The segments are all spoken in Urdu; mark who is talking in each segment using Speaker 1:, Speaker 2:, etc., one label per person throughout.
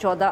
Speaker 1: 14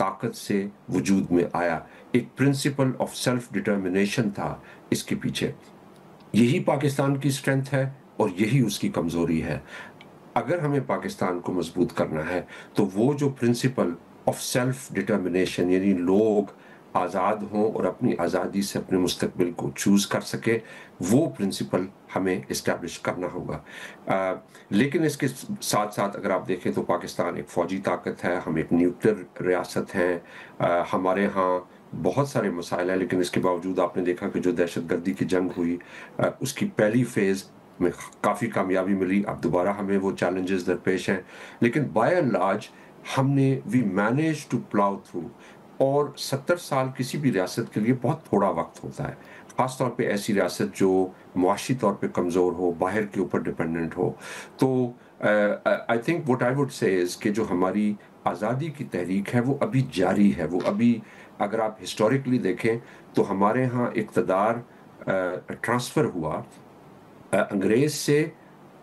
Speaker 2: طاقت سے وجود میں آیا. ایک پرنسپل آف سیلف ڈٹرمنیشن تھا اس کے پیچھے. یہی پاکستان کی اسٹرینتھ ہے اور یہی اس کی کمزوری ہے. اگر ہمیں پاکستان کو مضبوط کرنا ہے تو وہ جو پرنسپل آف سیلف ڈٹرمنیشن، یعنی لوگ آزاد ہوں اور اپنی آزادی سے اپنے مستقبل کو چوز کر سکے، وہ پرنسپل ہمیں اسٹیبلش کرنا ہوگا. لیکن اس کے ساتھ ساتھ اگر آپ دیکھیں تو پاکستان ایک فوجی طاقت ہے، ہم ایک نیوکلیر ریاست ہیں. ہمارے ہاں بہت سارے مسائل ہیں، لیکن اس کے باوجود آپ نے دیکھا کہ جو دہشت گردی کی جنگ ہوئی اس کی پہلی فیز میں کافی کامیابی ملی. اب دوبارہ ہمیں وہ چیلنجز درپیش ہیں، لیکن بائی اینڈ لارج ہم نے وی مینیج ٹو پلاؤ تھرو. اور 70 سال کسی بھی ریاست کے لیے بہت تھوڑا وقت ہوتا ہے، خاص طور پہ ایسی ریاست جو معاشی طور پہ کمزور ہو، باہر کے اوپر ڈپینڈنٹ ہو. تو I think what I would say is کہ جو ہماری آزادی کی تحریک ہے وہ ابھی جاری ہے. وہ ابھی اگر آپ ہسٹوریکلی دیکھیں تو ہمارے ہاں اقتدار ٹرانسفر ہوا انگریز سے،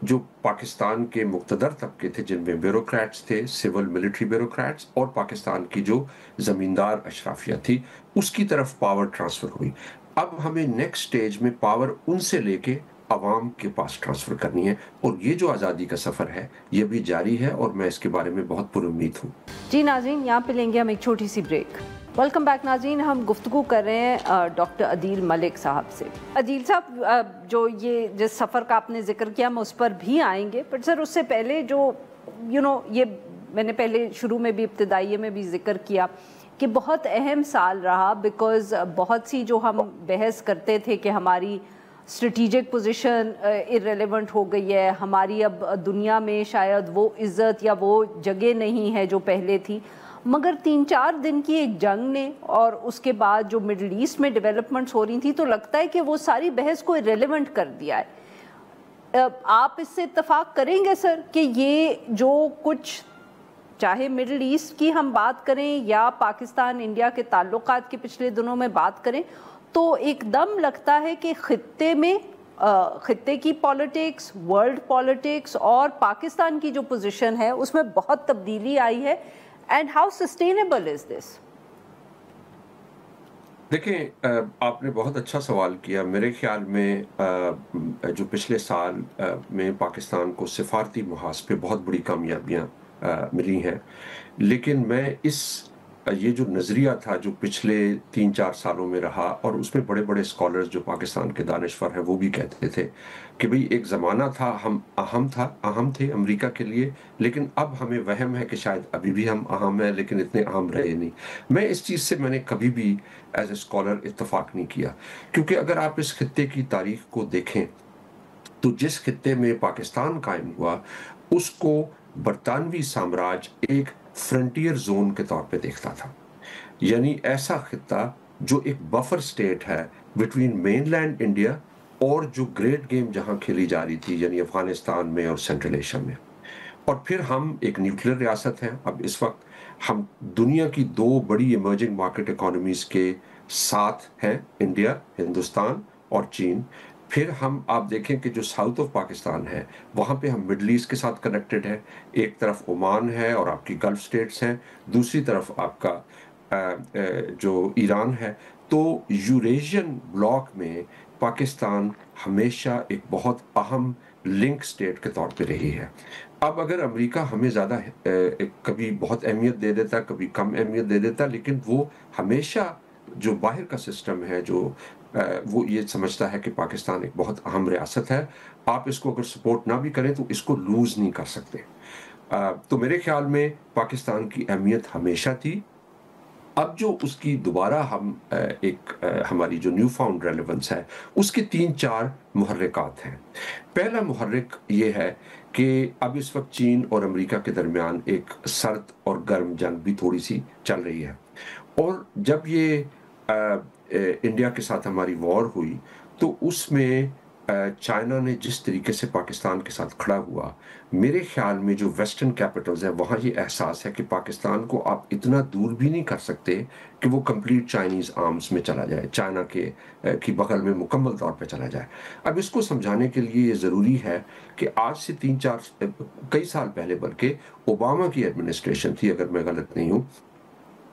Speaker 2: جو پاکستان کے مقتدر طبقے تھے جن میں بیوروکریٹس تھے، سول ملٹری بیوروکریٹس، اور پاکستان کی جو زمیندار اشرافیہ تھی، اس کی طرف پاور ٹرانسفر ہوئی. اب ہمیں نیکسٹ سٹیج میں پاور ان سے لے کے عوام کے پاس ٹرانسفر کرنی ہے، اور یہ جو آزادی کا سفر ہے یہ بھی جاری ہے، اور میں اس کے بارے میں بہت پر امید ہوں.
Speaker 1: جی ناظرین، یہاں پہ لیں گے ہم ایک چھوٹی سی بریک. ویلکم بیک ناظرین. ہم گفتگو کر رہے ہیں ڈاکٹر عدیل ملک صاحب سے. عدیل صاحب، جو یہ جس سفر کا آپ نے ذکر کیا ہم اس پر بھی آئیں گے، بٹ سر اس سے پہلے جو یہ میں نے پہلے شروع میں بھی ابتدائیے میں بھی ذکر کیا کہ بہت اہم سال رہا، بیکاز بہت سی جو ہم بحث کرتے تھے کہ ہماری اسٹریٹیجک پوزیشن ارریلیونٹ ہو گئی ہے، ہماری اب دنیا میں شاید وہ عزت یا وہ جگہ نہیں ہے جو پہلے تھی، مگر 3-4 دن کی ایک جنگ نے اور اس کے بعد جو مڈل ایسٹ میں ڈیولپمنٹس ہو رہی تھیں تو لگتا ہے کہ وہ ساری بحث کو ارریلیونٹ کر دیا ہے. آپ اس سے اتفاق کریں گے سر کہ یہ جو کچھ، چاہے مڈل ایسٹ کی ہم بات کریں یا پاکستان انڈیا کے تعلقات کے پچھلے دنوں میں بات کریں، تو ایک دم لگتا ہے کہ خطے کی پالیٹکس، ورلڈ پالیٹکس اور پاکستان کی جو پوزیشن ہے اس میں بہت تبدیلی آئی ہے. اینڈ ہاؤ سسٹینیبل از دس؟
Speaker 2: دیکھیں، آپ نے بہت اچھا سوال کیا. میرے خیال میں جو پچھلے سال میں پاکستان کو سفارتی محاذ پہ بہت بڑی کامیابیاں ملی ہیں، لیکن میں یہ جو نظریہ تھا جو پچھلے 3-4 سالوں میں رہا، اور اس میں بڑے بڑے اسکالرز جو پاکستان کے دانشور ہیں وہ بھی کہتے تھے کہ بھئی ایک زمانہ تھا ہم اہم تھے امریکہ کے لیے، لیکن اب ہمیں وہم ہے کہ شاید ابھی بھی ہم اہم ہیں لیکن اتنے اہم رہے نہیں. میں اس چیز سے میں نے کبھی بھی ایز اے اسکالر اتفاق نہیں کیا، کیونکہ اگر آپ اس خطے کی تاریخ کو دیکھیں تو جس خطے میں پاکستان قائم ہوا اس کو برطانوی سامراج ایک فرنٹیئر زون کے طور پہ دیکھتا تھا، یعنی ایسا خطہ جو ایک بفر سٹیٹ ہے بٹوین مین لینڈ انڈیا اور جو گریٹ گیم جہاں کھیلی جا رہی تھی، یعنی افغانستان میں اور سینٹرل ایشیا میں. اور پھر ہم ایک نیوکلیر ریاست ہیں. اب اس وقت ہم دنیا کی 2 بڑی ایمرجنگ مارکیٹ اکانومیز کے ساتھ ہیں، انڈیا، ہندوستان اور چین. پھر آپ دیکھیں کہ جو ساؤتھ آف پاکستان ہے وہاں پہ ہم مڈل ایسٹ کے ساتھ کنیکٹڈ ہیں. ایک طرف عمان ہے اور آپ کی گلف سٹیٹس ہیں، دوسری طرف آپ کا جو ایران ہے. تو یوریشین بلاک میں پاکستان ہمیشہ ایک بہت اہم لنک سٹیٹ کے طور پہ رہی ہے. اب اگر امریکہ ہمیں زیادہ کبھی بہت اہمیت دے دیتا، کبھی کم اہمیت دے دیتا، لیکن وہ ہمیشہ جو باہر کا سسٹم ہے جو وہ یہ سمجھتا ہے کہ پاکستان ایک بہت اہم ریاست ہے. آپ اس کو اگر سپورٹ نہ بھی کریں تو اس کو لوز نہیں کر سکتے. تو میرے خیال میں پاکستان کی اہمیت ہمیشہ تھی. اب جو اس کی دوبارہ ہماری جو نیو فاؤنڈ ریلیونس ہے اس کے 3-4 محرکات ہیں. پہلا محرک یہ ہے کہ اب اس وقت چین اور امریکہ کے درمیان ایک سرد اور گرم جنگ بھی تھوڑی سی چل رہی ہے. اور جب یہ انڈیا کے ساتھ ہماری وار ہوئی تو اس میں چائنا نے جس طریقے سے پاکستان کے ساتھ کھڑا ہوا، میرے خیال میں جو ویسٹرن کیپٹلز ہیں وہاں یہ احساس ہے کہ پاکستان کو آپ اتنا دور بھی نہیں کر سکتے کہ وہ کمپلیٹ چائنیز آرمز میں چلا جائے، چائنا کی بغل میں مکمل طور پہ چلا جائے. اب اس کو سمجھانے کے لیے یہ ضروری ہے کہ آج سے 3-4 کئی سال پہلے، بلکہ اوباما کی ایڈمنسٹریشن تھی اگر میں غلط نہیں ہوں،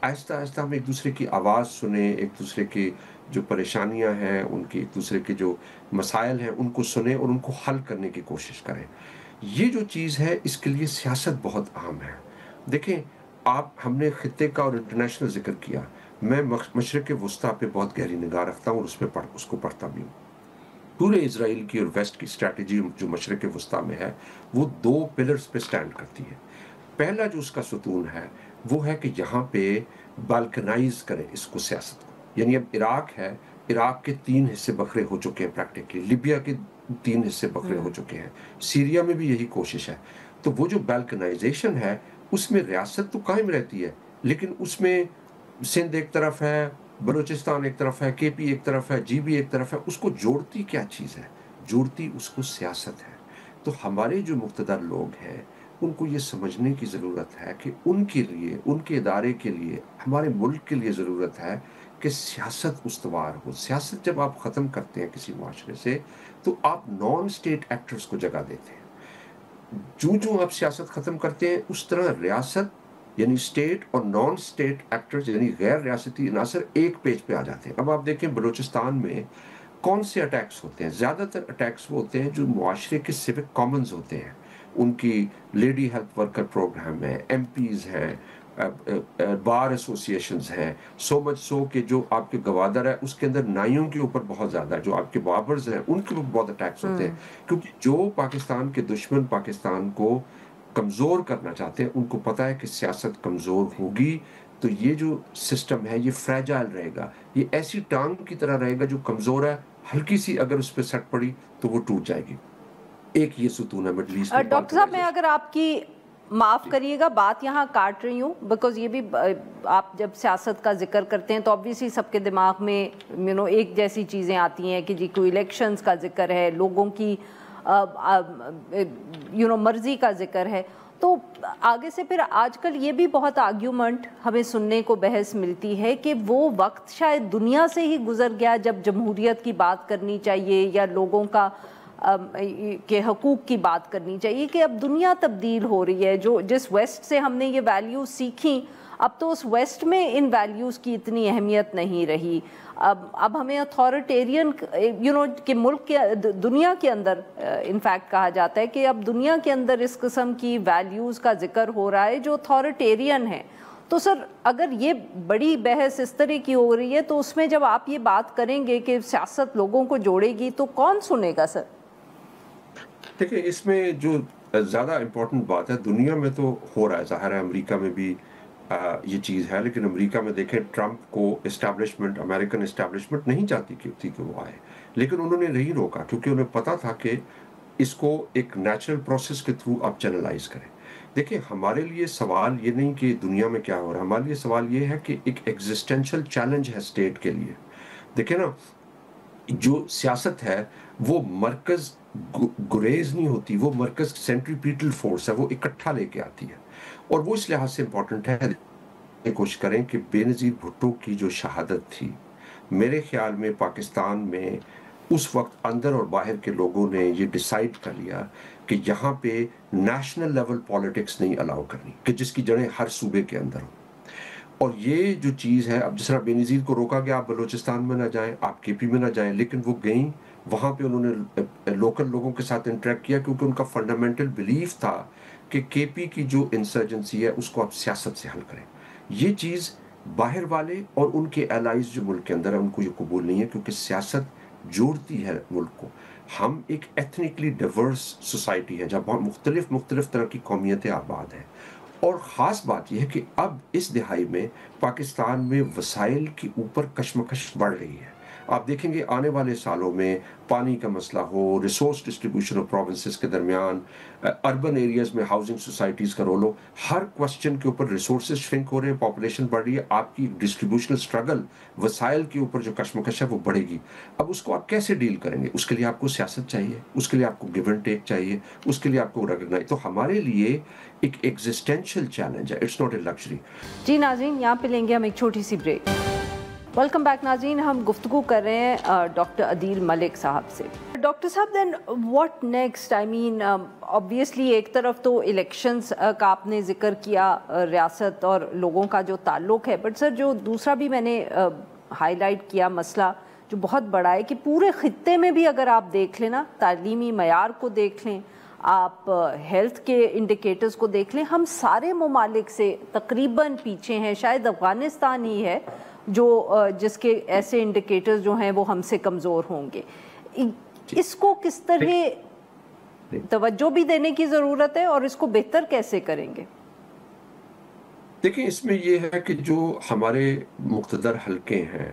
Speaker 2: آہستہ آہستہ ہم ایک دوسرے کی آواز سنیں، ایک دوسرے کی جو پریشانیاں ہیں، ان کی ایک دوسرے کے جو مسائل ہیں ان کو سنیں اور ان کو حل کرنے کی کوشش کریں۔ یہ جو چیز ہے اس کے لیے سیاست بہت اہم ہے۔ دیکھیں، ہم نے خطے کا اور انٹرنیشنل ذکر کیا، میں مشرق وسطیٰ پہ بہت گہری نگاہ رکھتا ہوں اور اس کو پڑھتا بھی ہوں۔ پورے اسرائیل کی اور ویسٹ کی اسٹریٹجی جو مشرق وسطیٰ میں ہے وہ 2 پلرز پہ سٹینڈ کرتی ہے۔ پہلا جو اس کا ستون ہے وہ ہے کہ یہاں پہ بالکنائز کریں اس کو، سیاست کو، یعنی اب عراق ہے، عراق کے 3 حصے بکھرے ہو چکے ہیں پریکٹیکلی، لیبیا کے 3 حصے بکھرے ہو چکے ہیں، سیریا میں بھی یہی کوشش ہے۔ تو وہ جو بالکنائزیشن ہے اس میں ریاست تو قائم رہتی ہے، لیکن اس میں سندھ ایک طرف ہے، بلوچستان ایک طرف ہے، کے پی ایک طرف ہے، جی بی ایک طرف ہے، اس کو جوڑتی کیا چیز ہے؟ جوڑتی اس کو سیاست ہے۔ تو ہمارے جو مقتدر لوگ ہیں ان کو یہ سمجھنے کی ضرورت ہے کہ ان کے لیے، ان کے ادارے کے لیے، ہمارے ملک کے لیے ضرورت ہے کہ سیاست استوار ہو۔ سیاست جب آپ ختم کرتے ہیں کسی معاشرے سے تو آپ نان اسٹیٹ ایکٹرز کو جگہ دیتے ہیں۔ جو آپ سیاست ختم کرتے ہیں اس طرح ریاست یعنی اسٹیٹ اور نان اسٹیٹ ایکٹرز یعنی غیر ریاستی عناصر ایک پیج پہ آ جاتے ہیں۔ اب آپ دیکھیں بلوچستان میں کون سے اٹیکس ہوتے ہیں؟ زیادہ تر اٹیکس وہ ہوتے ہیں جو معاشرے کے سیوک کامنز ہوتے ہیں، ان کی لیڈی ہیلتھ ورکر پروگرام ہے، ایم پیز ہیں، بار ایسوسیشنز ہیں، سو مچ سو کہ جو آپ کے گوادر ہے اس کے اندر نائیوں کے اوپر بہت زیادہ، جو آپ کے بابرز ہیں ان کے اوپر بہت اٹیکس ہوتے ہیں، کیونکہ جو پاکستان کے دشمن پاکستان کو کمزور کرنا چاہتے ہیں ان کو پتہ ہے کہ سیاست کمزور ہوگی تو یہ جو سسٹم ہے یہ فریجائل رہے گا، یہ ایسی ٹانگ کی طرح رہے گا جو کمزور ہے، ہلکی سی اگر اس پہ سٹ پڑی تو وہ ٹوٹ جائے گی۔ ایک یہ ستون ہے مڈل ایسٹ میں۔
Speaker 1: ڈاکٹر صاحب، میں اگر آپ کی معاف کریے گا بات یہاں کاٹ رہی ہوں، بیکاز یہ بھی آپ جب سیاست کا ذکر کرتے ہیں تو obviously سب کے دماغ میں ایک جیسی چیزیں آتی ہیں کہ جی کوئی الیکشنز کا ذکر ہے، لوگوں کی مرضی کا ذکر ہے، تو آگے سے پھر آج کل یہ بھی بہت آرگیومنٹ ہمیں سننے کو بحث ملتی ہے کہ وہ وقت شاید دنیا سے ہی گزر گیا جب جمہوریت کی بات کرنی چاہیے یا لوگوں کا کے حقوق کی بات کرنی چاہیے، کہ اب دنیا تبدیل ہو رہی ہے، جس ویسٹ سے ہم نے یہ ویلیوز سیکھیں اب تو اس ویسٹ میں ان ویلیوز کی اتنی اہمیت نہیں رہی۔ اب ہمیں اتھارٹیرین کہ ملک کے دنیا کے اندر انفیکٹ کہا جاتا ہے کہ اب دنیا کے اندر اس قسم کی ویلیوز کا ذکر ہو رہا ہے جو اتھارٹیرین ہیں۔ تو سر اگر یہ بڑی بحث اس طرح کی ہو رہی ہے تو اس میں جب آپ یہ بات کریں گے کہ سیاست لوگوں کو جوڑے گی تو کون سنے گا سر؟
Speaker 2: دیکھیں، اس میں جو زیادہ امپورٹنٹ بات ہے، دنیا میں تو ہو رہا ہے، ظاہر ہے امریکہ میں بھی یہ چیز ہے، لیکن امریکہ میں دیکھیں ٹرمپ کو اسٹیبلشمنٹ، امریکن اسٹیبلشمنٹ نہیں چاہتی تھی کہ وہ آئے، لیکن انہوں نے نہیں روکا کیونکہ انہیں پتا تھا کہ اس کو ایک نیچرل پروسیس کے تھرو آپ چینلائز کریں۔ دیکھیں، ہمارے لیے سوال یہ نہیں کہ دنیا میں کیا ہو رہا ہے، ہمارے لیے سوال یہ ہے کہ ایک ایگزسٹینشل چیلنج ہے اسٹیٹ کے لیے۔ دیکھیں نا، جو سیاست ہے وہ مرکز گریز نہیں ہوتی، وہ مرکز سینٹریپیٹل فورس ہے، وہ اکٹھا لے کے آتی ہے، اور وہ اس لحاظ سے امپورٹنٹ ہے۔ کوشش کریں کہ بے نظیر بھٹو کی جو شہادت تھی، میرے خیال میں پاکستان میں اس وقت اندر اور باہر کے لوگوں نے یہ ڈیسائیڈ کر لیا کہ یہاں پہ نیشنل لیول پالیٹکس نہیں الاؤ کرنی، کہ جس کی جڑیں ہر صوبے کے اندر ہوں۔ اور یہ جو چیز ہے، اب جس طرح بے نظیر کو روکا گیا آپ بلوچستان میں نہ جائیں، آپ کے پی میں نہ جائیں، لیکن وہ گئیں وہاں پہ، انہوں نے لوکل لوگوں کے ساتھ انٹریکٹ کیا کیونکہ ان کا فنڈامنٹل بلیف تھا کہ کے پی کی جو انسرجنسی ہے اس کو آپ سیاست سے حل کریں۔ یہ چیز باہر والے اور ان کے الائز جو ملک کے اندر ہیں ان کو یہ قبول نہیں ہے، کیونکہ سیاست جوڑتی ہے ملک کو۔ ہم ایک ایتھنکلی ڈیورس سوسائٹی ہے جہاں مختلف طرح کی قومیتیں آباد ہیں، اور خاص بات یہ ہے کہ اب اس دہائی میں پاکستان میں وسائل کے اوپر کشمکش بڑھ رہی ہے۔ آپ دیکھیں گے آنے والے سالوں میں پانی کا مسئلہ ہو، ریسورس ڈسٹریبیوشن آف پروونسز کے درمیان، اربن ایریاز میں ہاؤسنگ سوسائٹیز کا رول ہو، ہر کوسچن کے اوپر ریسورسز شرنک ہو رہے ہیں، پاپولیشن بڑھ رہی ہے، آپ کی ڈسٹریبیوشنل سٹرگل، وسائل کے اوپر جو کشمکش ہے وہ بڑھے گی۔ اب اس کو آپ کیسے ڈیل کریں گے؟ اس کے لیے آپ کو سیاست چاہیے، اس کے لیے آپ کو گیو اینڈ ٹیک چاہیے، اس کے لیے آپ کو ریکگنائز۔ تو ہمارے لیے ایک ایگزسٹینشل چیلنج ہے، اٹس ناٹ اے لگژری۔
Speaker 1: جی ناظرین، یہاں پہ لیں گے ہم ایک چھوٹی سی بریک۔ ویلکم بیک ناظرین، ہم گفتگو کر رہے ہیں ڈاکٹر عدیل ملک صاحب سے۔ ڈاکٹر صاحب then what next? I mean obviously ایک طرف تو الیکشنز کا آپ نے ذکر کیا، ریاست اور لوگوں کا جو تعلق ہے، بٹ سر جو دوسرا بھی میں نے ہائی لائٹ کیا مسئلہ جو بہت بڑا ہے کہ پورے خطے میں بھی اگر آپ دیکھ لیں نا، تعلیمی معیار کو دیکھ لیں، آپ ہیلتھ کے انڈیکیٹرز کو دیکھ لیں، ہم سارے ممالک سے تقریباً پیچھے ہیں. شاید افغانستان ہی ہے جو جس کے ایسے انڈیکیٹرز جو ہیں وہ ہم سے کمزور ہوں گے. اس کو کس طرح توجہ بھی دینے کی ضرورت ہے اور اس کو بہتر کیسے کریں گے؟
Speaker 2: دیکھیں، اس میں یہ ہے کہ جو ہمارے مقتدر حلقے ہیں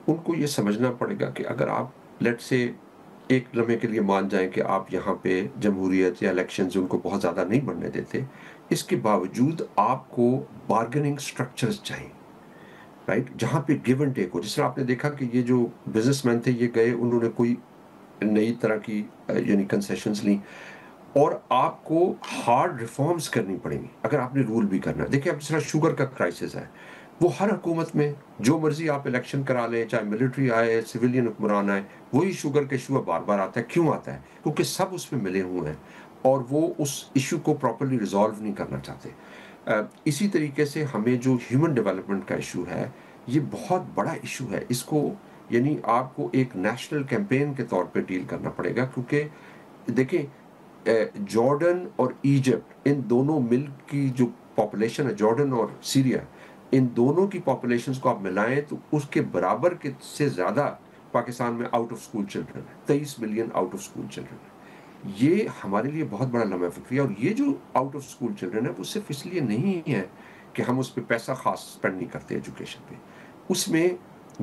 Speaker 2: ان کو یہ سمجھنا پڑے گا کہ اگر آپ لیٹ سے ایک لمحے کے لیے مان جائیں کہ آپ یہاں پہ جمہوریت یا الیکشنز ان کو بہت زیادہ نہیں بڑھنے دیتے، اس کے باوجود آپ کو بارگننگ سٹرکچرز چاہیے، رائٹ، جہاں پہ گیو اینڈ ٹیک ہو. جس طرح آپ نے دیکھا کہ یہ جو بزنس مین تھے یہ گئے، انہوں نے کوئی نئی طرح کی یعنی کنسیشنز لیں، اور آپ کو ہارڈ ریفارمز کرنی پڑیں گی اگر آپ نے رول بھی کرنا ہے. دیکھیں اب جس طرح شوگر کا کرائسس ہے، وہ ہر حکومت میں جو مرضی آپ الیکشن کرا لیں، چاہے ملٹری آئے، سویلین حکمران آئے، وہی شوگر کا ایشو بار بار آتا ہے. کیوں آتا ہے؟ کیونکہ سب اس میں ملے ہوئے ہیں اور وہ اس ایشو کو پراپرلی ریزالو نہیں کرنا چاہتے. اسی طریقے سے ہمیں جو ہیومن ڈیولپمنٹ کا ایشو ہے، یہ بہت بڑا ایشو ہے. اس کو یعنی آپ کو ایک نیشنل کیمپین کے طور پہ ڈیل کرنا پڑے گا، کیونکہ دیکھیں جارڈن اور ایجپٹ، ان دونوں ملک کی جو پاپولیشن ہے، جارڈن اور سیریا، ان دونوں کی پاپولیشنز کو آپ ملائیں تو اس کے برابر کے سے زیادہ پاکستان میں آؤٹ آف سکول چلڈرن ہے. 23 million out of school children ہے. یہ ہمارے لیے بہت بڑا لمحہ فکری ہے. اور یہ جو آؤٹ آف سکول چلڈرن ہے وہ صرف اس لیے نہیں ہے کہ ہم اس پہ پیسہ خاص اسپینڈ نہیں کرتے ایجوکیشن پہ. اس میں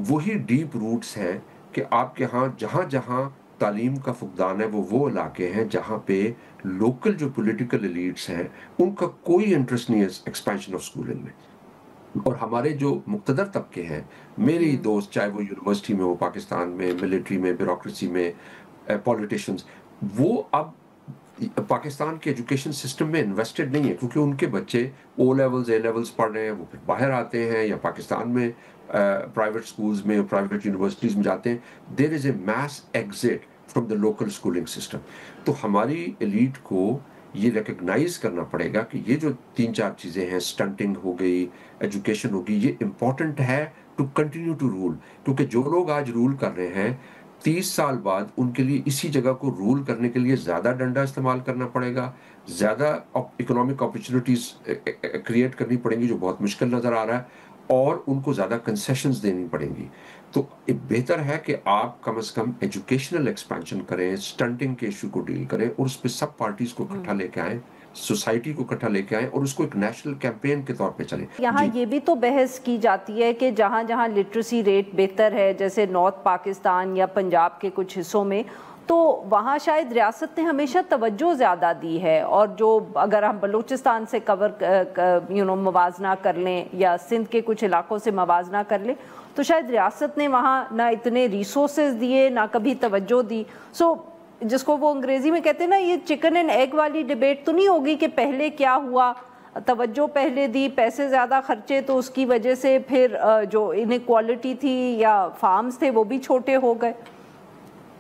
Speaker 2: وہی ڈیپ روٹس ہیں کہ آپ کے ہاں جہاں جہاں تعلیم کا فقدان ہے وہ علاقے ہیں جہاں پہ لوکل جو پولیٹیکل ایلیٹس ہیں ان کا کوئی انٹرسٹ نہیں ہے ایکسپینشن آف اسکولنگ میں. اور ہمارے جو مقتدر طبقے ہیں، میرے دوست، چاہے وہ یونیورسٹی میں ہو، پاکستان میں، ملٹری میں، بیوروکریسی میں، پولیٹیشینز، وہ اب پاکستان کے ایجوکیشن سسٹم میں انویسٹڈ نہیں ہے، کیونکہ ان کے بچے او لیولز اے لیولز پڑھ رہے ہیں، وہ پھر باہر آتے ہیں یا پاکستان میں پرائیویٹ سکولز میں، پرائیویٹ یونیورسٹیز میں جاتے ہیں. There is a mass exit from the local schooling system. تو ہماری ایلیٹ کو یہ ریکگنائز کرنا پڑے گا کہ یہ جو 3-4 چیزیں ہیں، سٹنٹنگ ہو گئی، ایجوکیشن ہوگی، یہ امپورٹنٹ ہے ٹو کنٹینیو ٹو رول. کیونکہ جو لوگ آج رول کر رہے ہیں 30 سال بعد ان کے لیے اسی جگہ کو رول کرنے کے لیے زیادہ ڈنڈا استعمال کرنا پڑے گا، زیادہ اکنامک اپرچونیٹیز کریٹ کرنی پڑیں گی جو بہت مشکل نظر آ رہا ہے، اور ان کو زیادہ کنسیشنز دینی پڑیں گی. تو بہتر ہے کہ آپ کم از کم ایجوکیشنل ایکسپینشن کریں، سٹنٹنگ کے ایشو کو ڈیل کریں، اور اس پہ سب پارٹیز کو اکٹھا لے کے آئیں، سوسائٹی کو اکٹھا لے کے آئیں، اور اس کو ایک نیشنل کیمپین کے طور پہ چلیں.
Speaker 1: یہاں یہ بھی تو بحث کی جاتی ہے کہ جہاں جہاں لٹریسی ریٹ بہتر ہے، جیسے نارتھ پاکستان یا پنجاب کے کچھ حصوں میں، تو وہاں شاید ریاست نے ہمیشہ توجہ زیادہ دی ہے. اور جو اگر ہم بلوچستان سے موازنہ کر لیں یا سندھ کے کچھ علاقوں سے موازنہ کر لیں، تو شاید ریاست نے وہاں نہ اتنے ریسورسز دیے، نہ کبھی توجہ دی. سو جس کو وہ انگریزی میں کہتے ہیں نا، یہ چکن اینڈ ایگ والی ڈیبیٹ تو نہیں ہوگی کہ پہلے کیا ہوا، توجہ پہلے دی، پیسے زیادہ خرچے تو اس کی وجہ سے پھر جو انیکوالٹی تھی یا فارمز تھے وہ بھی چھوٹے ہو گئے.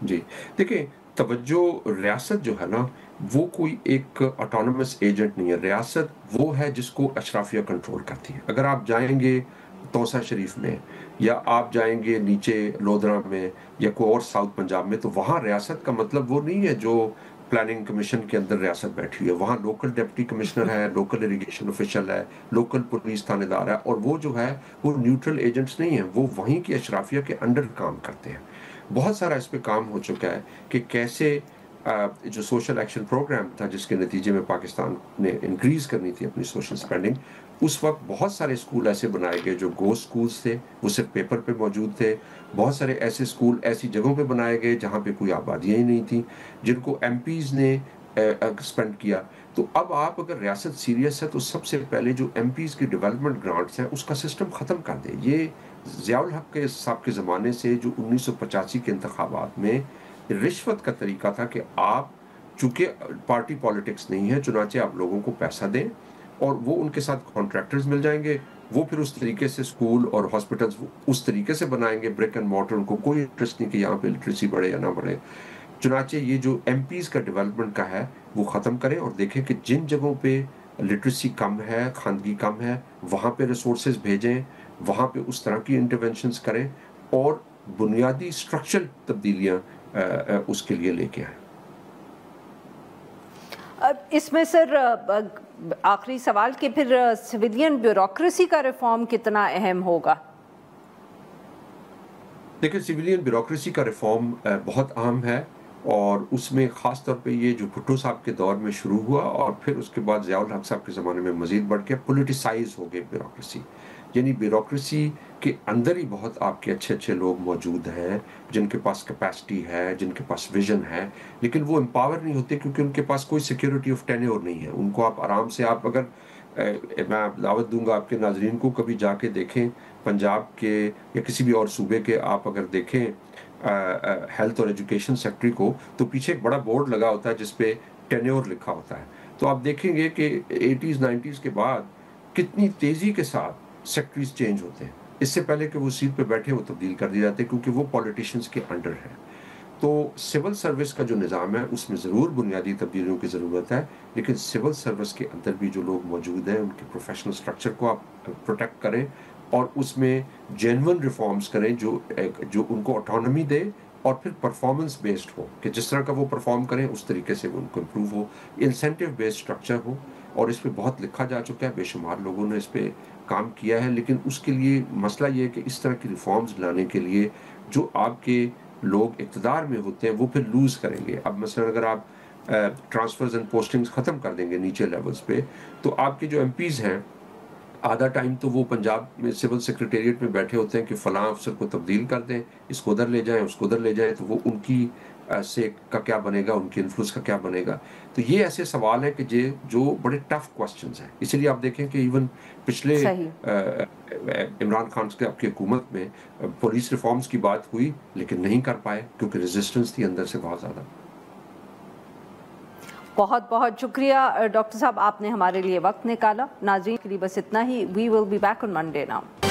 Speaker 2: جی دیکھیں، توجہ ریاست جو ہے نا وہ کوئی ایک آٹونومس ایجنٹ نہیں ہے. ریاست وہ ہے جس کو اشرافیہ کنٹرول کرتی ہے. اگر آپ جائیں گے توسا شریف میں، یا آپ جائیں گے نیچے لودھرا میں، یا کوئی اور ساؤتھ پنجاب میں، تو وہاں ریاست کا مطلب وہ نہیں ہے جو پلاننگ کمیشن کے اندر ریاست بیٹھی ہے. وہاں لوکل ڈپٹی کمشنر ہے، لوکل اریگیشن آفیشل ہے، لوکل پولیس تھانے دار ہے، اور وہ جو ہے وہ نیوٹرل ایجنٹس نہیں ہیں، وہ وہیں کی اشرافیہ کے انڈر کام کرتے ہیں. بہت سارا اس پہ کام ہو چکا ہے کہ کیسے جو سوشل ایکشن پروگرام تھا جس کے نتیجے میں پاکستان نے انکریز کرنی تھی اپنی سوشل سپینڈنگ، اس وقت بہت سارے اسکول ایسے بنائے گئے جو گو اسکولز تھے، وہ صرف پیپر پہ موجود تھے. بہت سارے ایسے اسکول ایسی جگہوں پہ بنائے گئے جہاں پہ کوئی آبادیاں ہی نہیں تھیں، جن کو ایم پیز نے ایکسپینڈ کیا. تو اب آپ اگر ریاست سیریس ہے تو سب سے پہلے جو ایم پیز کی ڈیولپمنٹ گرانٹس ہیں اس کا سسٹم ختم کر دے. یہ ضیاء الحق کے صاحب کے زمانے سے جو 1985 کے انتخابات میں رشوت کا طریقہ تھا کہ آپ چونکہ پارٹی پالیٹکس نہیں ہے، چنانچہ آپ لوگوں کو پیسہ دیں اور وہ ان کے ساتھ کانٹریکٹرز مل جائیں گے، وہ پھر اس طریقے سے اسکول اور ہاسپٹلز اس طریقے سے بنائیں گے، برک اینڈ مارٹر. ان کو کوئی انٹرسٹ نہیں کہ یہاں پہ لٹریسی بڑھے یا نہ بڑھے. چنانچہ یہ جو ایم پیز کا ڈیولپمنٹ کا ہے وہ ختم کریں اور دیکھیں کہ جن جگہوں پہ لٹریسی کم ہے، خواندگی کم ہے، وہاں پہ ریسورسز بھیجیں، وہاں پہ اس طرح کی انٹرونشنز کریں اور بنیادی اسٹرکچرل تبدیلیاں اس کے لیے لے کے آئیں۔
Speaker 1: اس میں سر آخری سوال کہ پھر سویلین بیوروکریسی کا ریفارم کتنا اہم ہوگا؟
Speaker 2: دیکھیں سویلین بیوروکریسی کا ریفارم بہت اہم ہے، اور اس میں خاص طور پہ یہ جو بھٹو صاحب کے دور میں شروع ہوا اور پھر اس کے بعد ضیاء الحق صاحب کے زمانے میں مزید بڑھ کے پولیٹیسائز ہو گئے بیوروکریسی، یعنی بیوروکریسی کے اندر ہی بہت آپ کے اچھے اچھے لوگ موجود ہیں جن کے پاس کیپیسٹی ہے، جن کے پاس ویژن ہے، لیکن وہ امپاور نہیں ہوتے کیونکہ ان کے پاس کوئی سیکیورٹی آف ٹینیور نہیں ہے۔ ان کو آپ آرام سے آپ اگر میں دعوت دوں گا آپ کے ناظرین کو، کبھی جا کے دیکھیں پنجاب کے یا کسی بھی اور صوبے کے، آپ اگر دیکھیں ہیلتھ اور ایجوکیشن سیکٹری کو، تو پیچھے ایک بڑا بورڈ لگا ہوتا ہے جس پہ ٹینیور لکھا ہوتا ہے، تو آپ دیکھیں گے کہ 80s 90s کے بعد کتنی تیزی کے ساتھ سیکٹریز چینج ہوتے ہیں، اس سے پہلے کہ وہ سیٹ پہ بیٹھے وہ تبدیل کر دیے جاتے ہیں کیونکہ وہ پولیٹیشنز کے انڈر ہے۔ تو سول سروس کا جو نظام ہے اس میں ضرور بنیادی تبدیلیوں کی ضرورت ہے، لیکن سول سروس کے اندر بھی جو لوگ موجود ہیں ان کے پروفیشنل سٹرکچر کو آپ پروٹیکٹ کریں اور اس میں جینون ریفارمز کریں جو ان کو آٹونومی دے اور پھر پرفارمنس بیسڈ ہو، کہ جس طرح کا وہ پرفارم کریں اس طریقے سے وہ ان کو امپروو ہو، انسینٹیو بیسڈ سٹرکچر ہو، اور اس پہ بہت لکھا جا چکا ہے، بے شمار لوگوں نے اس پہ کام کیا ہے، لیکن اس کے لیے مسئلہ یہ ہے کہ اس طرح کی ریفارمز لانے کے لیے جو آپ کے لوگ اقتدار میں ہوتے ہیں وہ پھر لوز کریں گے۔ اب مثلا اگر آپ ٹرانسفرز اینڈ پوسٹنگز ختم کر دیں گے نیچے لیولز پہ، تو آپ کے جو ایم پیز ہیں آدھا ٹائم تو وہ پنجاب میں سول سیکریٹریٹ میں بیٹھے ہوتے ہیں کہ فلاں افسر کو تبدیل کر دیں، اس کو ادھر لے جائیں، اس کو ادھر لے جائیں، تو وہ ان کی سے کا کیا بنے گا، ان کی انفلوئنس کا کیا بنے گا۔ تو یہ ایسے سوال ہیں کہ جو بڑے ٹف کوسچنز ہیں، اسی لیے آپ دیکھیں کہ ایون پچھلے عمران خان کی آپ کی حکومت میں پولیس ریفارمز کی بات ہوئی لیکن نہیں کر پائے کیونکہ ریزسٹنس تھی اندر سے بہت زیادہ۔
Speaker 1: بہت بہت شکریہ ڈاکٹر صاحب، آپ نے ہمارے لیے وقت نکالا۔ ناظرین کے لیے بس اتنا ہی، we will be back on Monday now.